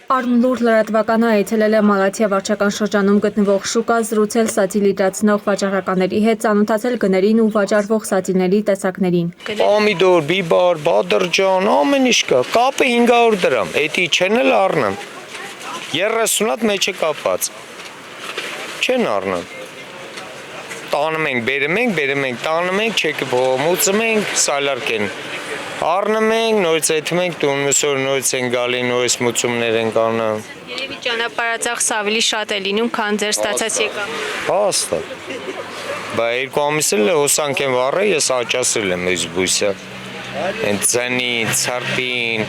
Արմլուր լրատվականը այցելել է Մալաթիա վարչական շրջանում գտնվող շուկա, զրուցել սացիլ իրացնող վաճառականների հետ, ծանոթացել գներին ու վաճառվող սացիլների տեսակներին։ Պոմիդոր, բիբար, բադրջան, ամեն ինչ կա։ Կապը 500 դրամ, էդի չեն էլ առնեմ։ 30 հատ մեջ է կապած։ Չեն առնեմ։ Տանում ենք, բերում ենք, տանում ենք, չեկը փողոմուծում ենք, սալարկեն։ Առնում ենք, նորից եթում ենք, տուն մսոր նորից են գալի, նորից մուծումներ են անում։ Երևի ճանապարհածախս ավելի շատ է լինում, քան ձեր ստացած եկամուտ։ Հաստատ։ Բա 2 ամիս էլ հոսանք եմ վառել, ես աճասրել եմ այս բույսը։ Այն ձնին, ցարպին։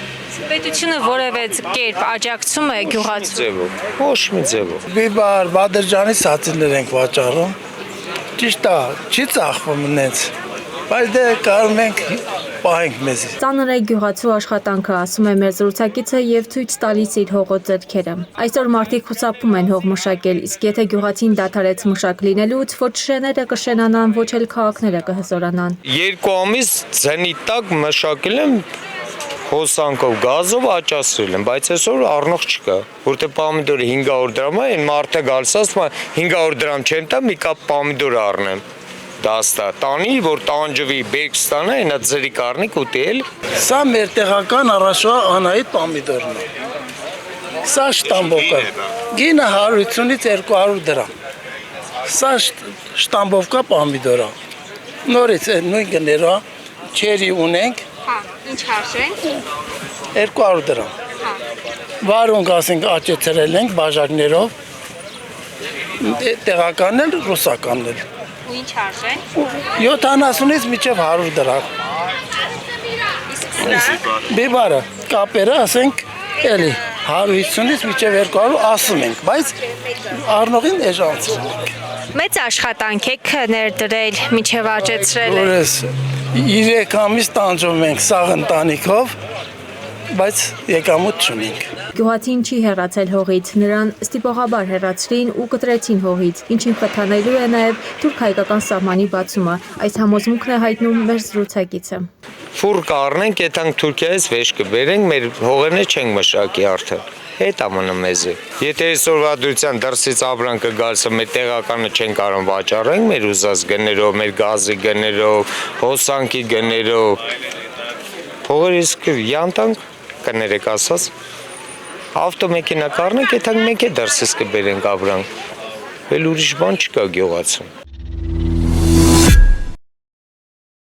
Պետությունը որևէ կերպ աջակցում է գյուղացու։ Ոչ մի ձևով։ Բիբար, բադրջանի սացիլներ ենք վաճառում։ Ճիշտ է, չի ծախվում նենց։ Բայց դե կարում ենք պահենք մեզ։ Ծանր է գյուղացու աշխատանքը, ասում է մեր զրուցակիցը եւ ցույց տալիս իր հողոց ձեռքերը։ Այսօր մարդիկ խուսափում են հող մշակել, իսկ եթե գյուղացին դադարեց մշակ լինելուց, ոչ շեները կշենանան, ոչ էլ քաղաքները կհզորանան։ 2 ամիս ձնի տակ մշակել եմ հոսանքով, գազով աճասրել եմ, բայց այսօր առնող չկա, որտեղ պոմիդորը 500 դրամ է, այն մարդը գալիս ասում է 500 դրամ չեմ տա, մի կապ պոմիդոր առնեմ։ Դաստա, տանի, որ տանջվի, բերք ստանա, այնա ձրի կարնիկ ուտել։ Սա մեր տեղական առաջվա Անահիտ պոմիդորն է։ Սա շտամբովկա։ Գինը 150-ից 200 դրամ։ Սա շտամբովկա պոմիդոր է։ Նորից է նույն գներա, չերի ունենք։ Հա, ինչ հարժենք։ 200 դրամ։ Հա։ Վարունգ ասենք աճեցրել ենք բաժակներով։ Տեղականն էլ, ռուսականն էլ։ Ու ինչ հարժեն։ 70-ից մինչև 100 դրամ։ Իսկ սրա։ Բիբարը, կապերը ասենք էլի 150-ից մինչև 200 ասում ենք, բայց առնողին էժանցում ենք։ Մեծ աշխատանք եք ներդրել, միջև աճեցրել եք։ Որես 3 ամիս տանջում ենք սաղ ընտանիքով, բայց եկամուտ չունենք։ Գյուղացին չի հեռացել հողից, նրան ստիպողաբար հեռացրին ու կտրեցին հողից, ինչին խթանելու է նաև թուրք-հայկական սահմանի բացումը։ Այս համոզմունքն է հայտնում մեր զրուցակիցը։ Ֆուր կառնենք, եթանք Թուրքիայից վեճ կբերենք, մեր հողերն չենք մշակի արդեն։ Հետ ամնը մեզ է։ Եթե այսօրվա դրության դրսից ապրանքը գալիս է, մեր տեղականը չեն կարող վաճառենք, մեր ուզած գներով, մեր գազի գներով, հոսանքի գներով։ Հողերը իսկ յանտանք կներեք ասած։ Ավտոմեքենա կառնենք, եթանք մենք է դրսից կբերենք ապրանք։ Էլ ուրիշ բան չկա գյուղացում։